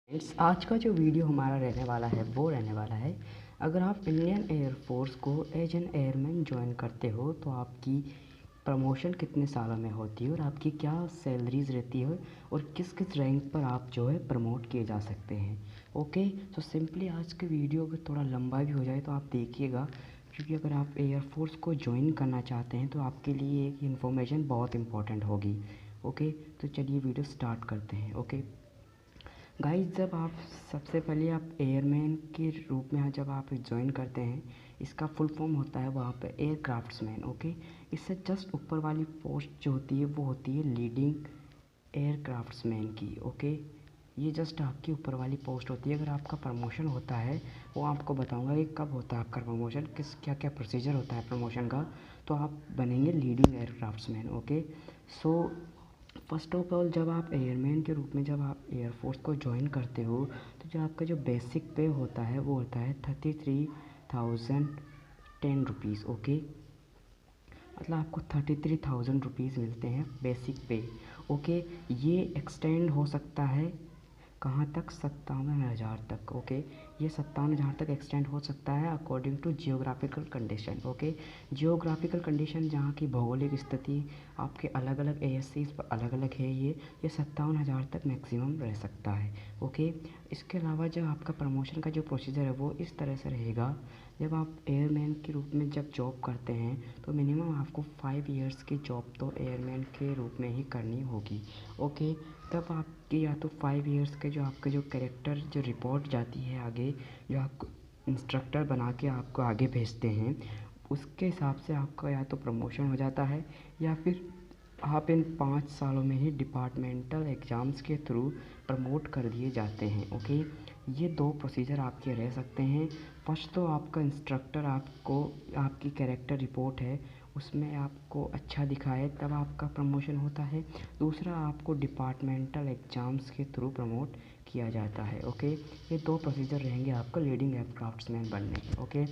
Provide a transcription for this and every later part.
आज का जो वीडियो हमारा रहने वाला है वो रहने वाला है, अगर आप इंडियन एयरफोर्स को एज एन एयरमैन ज्वाइन करते हो तो आपकी प्रमोशन कितने सालों में होती है और आपकी क्या सैलरीज रहती है और किस किस रैंक पर आप जो है प्रमोट किए जा सकते हैं। ओके, तो सिंपली आज के वीडियो अगर थोड़ा लंबा भी हो जाए तो आप देखिएगा, क्योंकि अगर आप एयरफोर्स को ज्वाइन करना चाहते हैं तो आपके लिए एक इन्फॉर्मेशन बहुत इंपॉर्टेंट होगी। ओके, तो चलिए वीडियो स्टार्ट करते हैं। ओके गाइस, जब आप सबसे पहले आप एयरमैन के रूप में जब आप ज्वाइन करते हैं, इसका फुल फॉर्म होता है वहाँ पे एयरक्राफ्ट्समैन। ओके, इससे जस्ट ऊपर वाली पोस्ट जो होती है वो होती है लीडिंग एयरक्राफ्ट्समैन की। ओके, ये जस्ट आपकी ऊपर वाली पोस्ट होती है। अगर आपका प्रमोशन होता है, वो आपको बताऊंगा कि कब होता है आपका प्रमोशन, किस क्या क्या प्रोसीजर होता है प्रमोशन का, तो आप बनेंगे leading aircraftsman. Okay, so first of all जब आप एयरमैन के रूप में जब आप एयरफोर्स को ज्वाइन करते हो तो जो आपका जो बेसिक पे होता है वो होता है 33,010 रुपीज़। ओके, मतलब आपको 33,000 रुपीज़ मिलते हैं बेसिक पे। ओके, ये एक्सटेंड हो सकता है कहाँ तक, 57,000 तक। ओके, ये 57,000 तक एक्सटेंड हो सकता है according to geographical condition. Okay, geographical condition जहाँ की भौगोलिक स्थिति आपके अलग अलग एएससीज पर अलग अलग है, ये 57,000 तक मैक्सिमम रह सकता है। ओके, इसके अलावा जब आपका प्रमोशन का जो प्रोसीजर है वो इस तरह से रहेगा, जब आप एयरमैन के रूप में जब जॉब करते हैं तो मिनिमम आपको 5 इयर्स की जॉब तो एयरमैन के रूप में ही करनी होगी। ओके, तब आपकी या तो 5 इयर्स के जो आपका जो कैरेक्टर जो रिपोर्ट जाती है आगे, जो आपको इंस्ट्रक्टर बना के आपको आगे भेजते हैं, उसके हिसाब से आपका या तो प्रमोशन हो जाता है या फिर आप इन 5 सालों में ही डिपार्टमेंटल एग्ज़ाम्स के थ्रू प्रमोट कर दिए जाते हैं। ओके, ये दो प्रोसीजर आपके रह सकते हैं। फर्स्ट तो आपका इंस्ट्रक्टर आपको आपकी कैरेक्टर रिपोर्ट है उसमें आपको अच्छा दिखाए तब आपका प्रमोशन होता है। दूसरा, आपको डिपार्टमेंटल एग्ज़ाम्स के थ्रू प्रमोट किया जाता है। ओके, ये दो प्रोसीजर रहेंगे आपका लीडिंग एयरक्राफ्ट्समैन बनने के। ओके,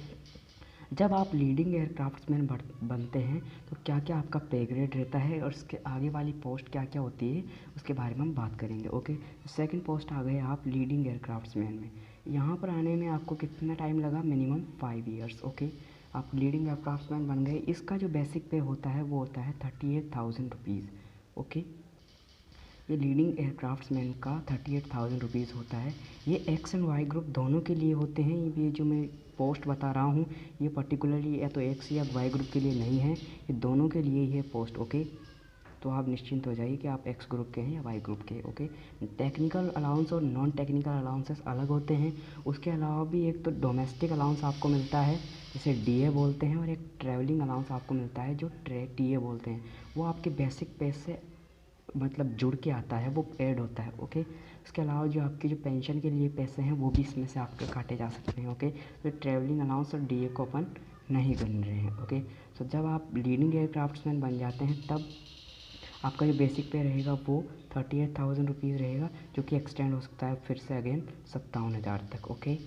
जब आप लीडिंग एयरक्राफ्ट्समैन बनते हैं तो क्या क्या आपका पे ग्रेड रहता है और उसके आगे वाली पोस्ट क्या क्या होती है उसके बारे में हम बात करेंगे। ओके, सेकंड पोस्ट आ गए आप लीडिंग एयरक्राफ्ट्समैन में। यहाँ पर आने में आपको कितना टाइम लगा, मिनिमम 5 इयर्स। ओके, आप लीडिंग एयरक्राफ्ट्समैन बन गए। इसका जो बेसिक पे होता है वो होता है 38,000 रुपीज़। ओके, ये लीडिंग एयरक्राफ्ट्समैन का 38,000 रुपीज़ होता है। ये एक्स एंड वाई ग्रुप दोनों के लिए होते हैं। ये जो मैं पोस्ट बता रहा हूँ ये पर्टिकुलरली या तो एक्स या वाई ग्रुप के लिए नहीं है, ये दोनों के लिए ही है पोस्ट। ओके, तो आप निश्चिंत हो जाइए कि आप एक्स ग्रुप के हैं या वाई ग्रुप के। ओके, टेक्निकल अलाउंस और नॉन टेक्निकल अलाउंसेस अलग होते हैं। उसके अलावा भी एक तो डोमेस्टिक अलाउंस आपको मिलता है जिसे डीए बोलते हैं, और एक ट्रैवलिंग अलाउंस आपको मिलता है जो टीए बोलते हैं। वो आपके बेसिक पे से मतलब जुड़ के आता है, वो ऐड होता है। ओके, इसके अलावा जो आपके जो पेंशन के लिए पैसे हैं वो भी इसमें से आपके काटे जा सकते हैं। ओके, तो ट्रैवलिंग अलाउंस और डीए को अपन नहीं गिन रहे हैं। ओके, तो जब आप लीडिंग एयरक्राफ्ट्समैन बन जाते हैं तब आपका जो बेसिक पे रहेगा वो 38,000 रुपीज़ रहेगा, जो कि एक्सटेंड हो सकता है फिर से अगेन 57,000 तक। ओके,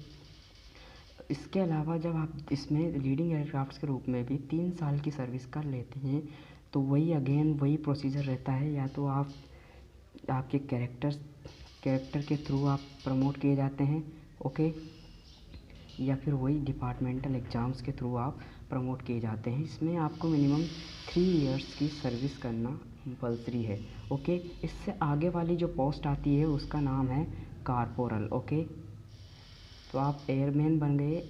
इसके अलावा जब आप इसमें लीडिंग एयरक्राफ्ट्स के रूप में भी 3 साल की सर्विस कर लेते हैं तो वही अगेन वही प्रोसीजर रहता है, या तो आप आपके कैरेक्टर के थ्रू आप प्रमोट किए जाते हैं। ओके, या फिर वही डिपार्टमेंटल एग्ज़ाम्स के थ्रू आप प्रमोट किए जाते हैं। इसमें आपको मिनिमम 3 इयर्स की सर्विस करना कंपल्सरी है। ओके, इससे आगे वाली जो पोस्ट आती है उसका नाम है कारपोरल। ओके, तो आप एयरमैन बन गए,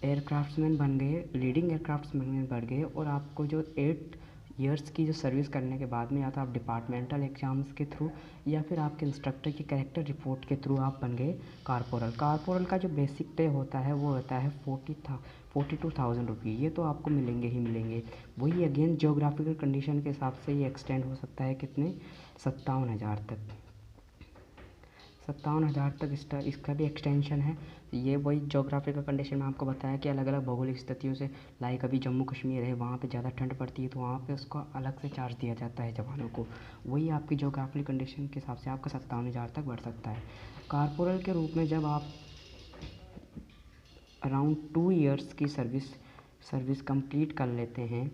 एयरक्राफ्ट्समैन बन गए, लीडिंग एयरक्राफ्ट्समैन बन गए, और आपको जो 8 ईयर्स की जो सर्विस करने के बाद में या तो आप डिपार्टमेंटल एग्ज़ाम्स के थ्रू या फिर आपके इंस्ट्रक्टर की कैरेक्टर रिपोर्ट के थ्रू आप बन गए कारपोरल। कारपोरल का जो बेसिक पे होता है वो होता है 42,000 रुपये। ये तो आपको मिलेंगे ही मिलेंगे। वही अगेन जियोग्राफिकल कंडीशन के हिसाब से ये एक्सटेंड हो सकता है कितने, 57,000 तक। 57,000 तक इसका भी एक्सटेंशन है। ये वही जोग्राफिकल कंडीशन में आपको बताया कि अलग अलग भौगोलिक स्थितियों से, लाइक अभी जम्मू कश्मीर है, वहाँ पे ज़्यादा ठंड पड़ती है तो वहाँ पे उसको अलग से चार्ज दिया जाता है जवानों को। वही आपकी जोग्राफिकल कंडीशन के हिसाब से आपका 57,000 तक बढ़ सकता है। कारपोरल के रूप में जब आप अराउंड 2 इयर्स की सर्विस कंप्लीट कर लेते हैं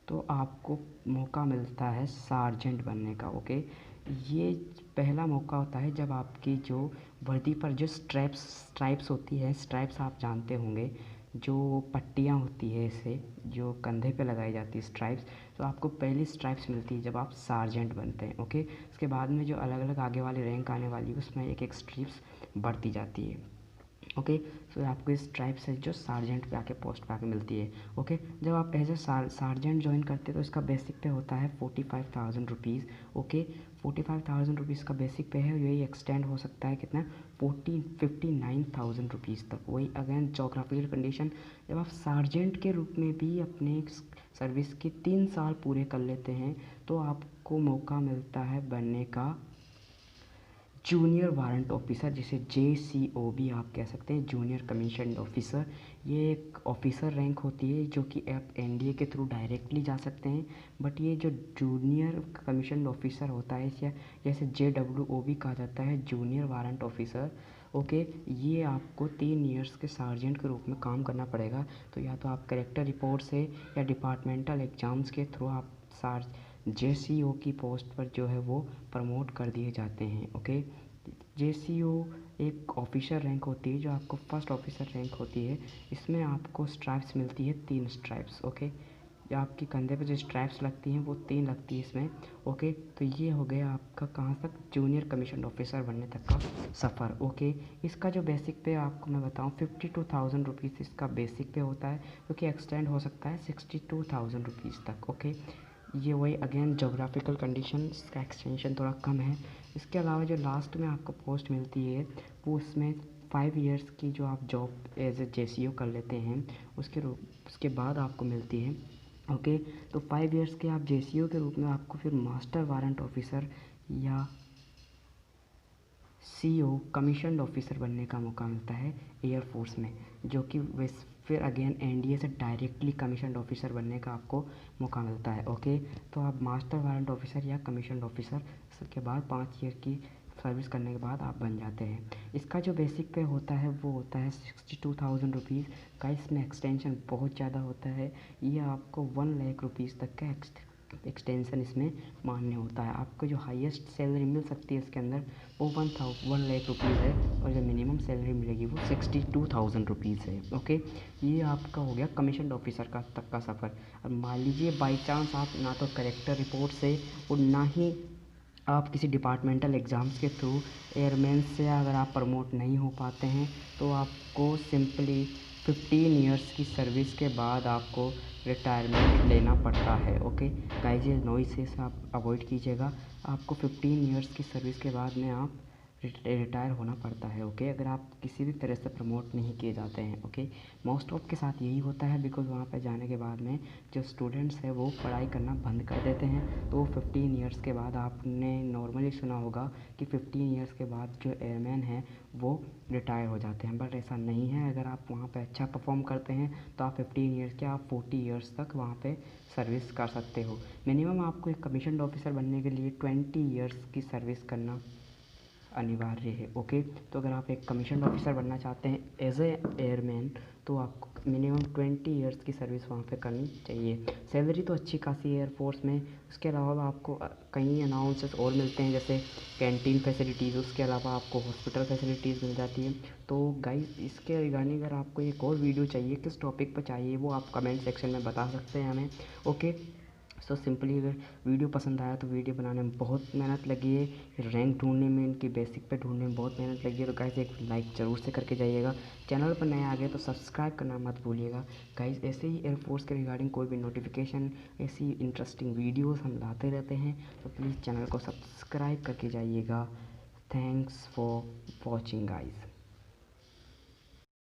तो आपको मौका मिलता है सार्जेंट बनने का। ओके, ये पहला मौका होता है जब आपकी जो वर्दी पर जो स्ट्राइप्स होती है, स्ट्राइप्स आप जानते होंगे, जो पट्टियाँ होती है इसे जो कंधे पे लगाई जाती है स्ट्राइप्स, तो आपको पहली स्ट्राइप्स मिलती है जब आप सार्जेंट बनते हैं। ओके, उसके बाद में जो अलग अलग आगे वाली रैंक आने वाली है उसमें एक एक स्ट्रिप्स बढ़ती जाती है। ओके, तो आपको इस स्ट्राइप से जो सार्जेंट पे आके पोस्ट पे आके मिलती है। ओके, जब आप एज ए सार्जेंट ज्वाइन करते हैं तो इसका बेसिक पे होता है 45,000 रुपीज़। ओके, 45,000 रुपीज़ का बेसिक पे है, यही एक्सटेंड हो सकता है कितना 59,000 रुपीज़ तक। वही अगेन जोग्राफिकल कंडीशन, जब आप सार्जेंट के रूप में भी अपने सर्विस के 3 साल पूरे कर लेते हैं तो आपको मौका मिलता है बनने का जूनियर वारंट ऑफिसर, जिसे JCOB आप कह सकते हैं, जूनियर कमीशन ऑफिसर। ये एक ऑफिसर रैंक होती है जो कि आप NDA के थ्रू डायरेक्टली जा सकते हैं, बट ये जो जूनियर कमीशन ऑफिसर होता है या जैसे JWOB कहा जाता है, जूनियर वारंट ऑफिसर। ओके, ये आपको 3 ईयर्स के सार्जेंट के रूप में काम करना पड़ेगा। तो या तो आप करेक्टर रिपोर्ट से या डिपार्टमेंटल एग्ज़ाम्स के थ्रू आप JCO की पोस्ट पर जो है वो प्रमोट कर दिए जाते हैं। ओके, JCO एक ऑफिसर रैंक होती है जो आपको फर्स्ट ऑफिसर रैंक होती है। इसमें आपको स्ट्राइप्स मिलती है 3 स्ट्राइप्स। ओके, जो आपके कंधे पे जो स्ट्राइप्स लगती हैं वो 3 लगती है इसमें। ओके, तो ये हो गया आपका कहाँ तक जूनियर कमीशन ऑफिसर बनने तक का सफ़र। ओके, इसका जो बेसिक पे आपको मैं बताऊँ 52,000 रुपीज़ इसका बेसिक पे होता है, क्योंकि एक्सटेंड हो सकता है 62,000 रुपीज़ तक। ओके, ये वही अगेन जोग्राफिकल कंडीशन का एक्सटेंशन थोड़ा कम है। इसके अलावा जो लास्ट में आपको पोस्ट मिलती है वो उसमें 5 इयर्स की जो आप जॉब एज ए JCO कर लेते हैं उसके बाद आपको मिलती है। ओके, तो 5 इयर्स के आप JCO के रूप में आपको फिर मास्टर वारंट ऑफिसर या CO कमीशन्ड ऑफिसर बनने का मौका मिलता है एयरफोर्स में, जो कि फिर अगेन NDA से डायरेक्टली कमीशन्ड ऑफिसर बनने का आपको मौका मिलता है। ओके, तो आप मास्टर वारंट ऑफिसर या कमीशन्ड ऑफिसर के बाद 5 ईयर की सर्विस करने के बाद आप बन जाते हैं। इसका जो बेसिक पे होता है वो होता है 62,000 रुपीज़ का। इसमें एक्सटेंशन बहुत ज़्यादा होता है, ये आपको 1 लाख रुपीज़ तक का एक्सटेंशन इसमें मान्य होता है। आपको जो हाईएस्ट सैलरी मिल सकती है इसके अंदर वो 1 लाख रुपीज़ है, और जो मिनिमम सैलरी मिलेगी वो 62,000 रुपीज़ है। ओके, ये आपका हो गया कमीशन ऑफिसर का तक का सफ़र। अब मान लीजिए बाई चांस आप ना तो करेक्टर रिपोर्ट से और ना ही आप किसी डिपार्टमेंटल एग्ज़ाम्स के थ्रू एयरमैन से अगर आप प्रमोट नहीं हो पाते हैं तो आपको सिंपली 15 इयर्स की सर्विस के बाद आपको रिटायरमेंट लेना पड़ता है। ओके गाइस, ये नॉइस से आप अवॉइड कीजिएगा। आपको 15 इयर्स की सर्विस के बाद में आप रिटायर होना पड़ता है। ओके, अगर आप किसी भी तरह से प्रमोट नहीं किए जाते हैं। ओके, मोस्ट ऑफ के साथ यही होता है, बिकॉज़ वहाँ पे जाने के बाद में जो स्टूडेंट्स हैं वो पढ़ाई करना बंद कर देते हैं। तो 15 इयर्स के बाद आपने नॉर्मली सुना होगा कि 15 इयर्स के बाद जो एयरमैन हैं वो रिटायर हो जाते हैं, बट ऐसा नहीं है। अगर आप वहाँ पे अच्छा परफॉर्म करते हैं तो आप 15 इयर्स के आप 40 इयर्स तक वहाँ पे सर्विस कर सकते हो। मिनिमम आपको एक कमीशन्ड ऑफिसर बनने के लिए 20 इयर्स की सर्विस करना अनिवार्य है। ओके, तो अगर आप एक कमीशन ऑफिसर बनना चाहते हैं एज ए एयरमैन तो आपको मिनिमम 20 इयर्स की सर्विस वहाँ पे करनी चाहिए। सैलरी तो अच्छी खासी है एयरफोर्स में। उसके अलावा आपको कई अनाउंसेस और मिलते हैं, जैसे कैंटीन फैसिलिटीज़, उसके अलावा आपको हॉस्पिटल फैसिलिटीज़ मिल जाती है। तो गाइस, इसके रिगार्डिंग अगर आपको एक और वीडियो चाहिए, किस टॉपिक पर चाहिए, वो आप कमेंट सेक्शन में बता सकते हैं हमें। ओके, सो सिंपली अगर वीडियो पसंद आया तो वीडियो बनाने में बहुत मेहनत लगी है, रैंक ढूंढने में, इनकी बेसिक पे ढूंढने में बहुत मेहनत लगी है। तो गाइस, एक लाइक ज़रूर से करके जाइएगा। चैनल पर नए आ गए तो सब्सक्राइब करना मत भूलिएगा। गाइस, ऐसे ही एयरफोर्स के रिगार्डिंग कोई भी नोटिफिकेशन, ऐसी इंटरेस्टिंग वीडियोस हम लाते रहते हैं, तो प्लीज़ चैनल को सब्सक्राइब करके जाइएगा। Thanks for watching guys.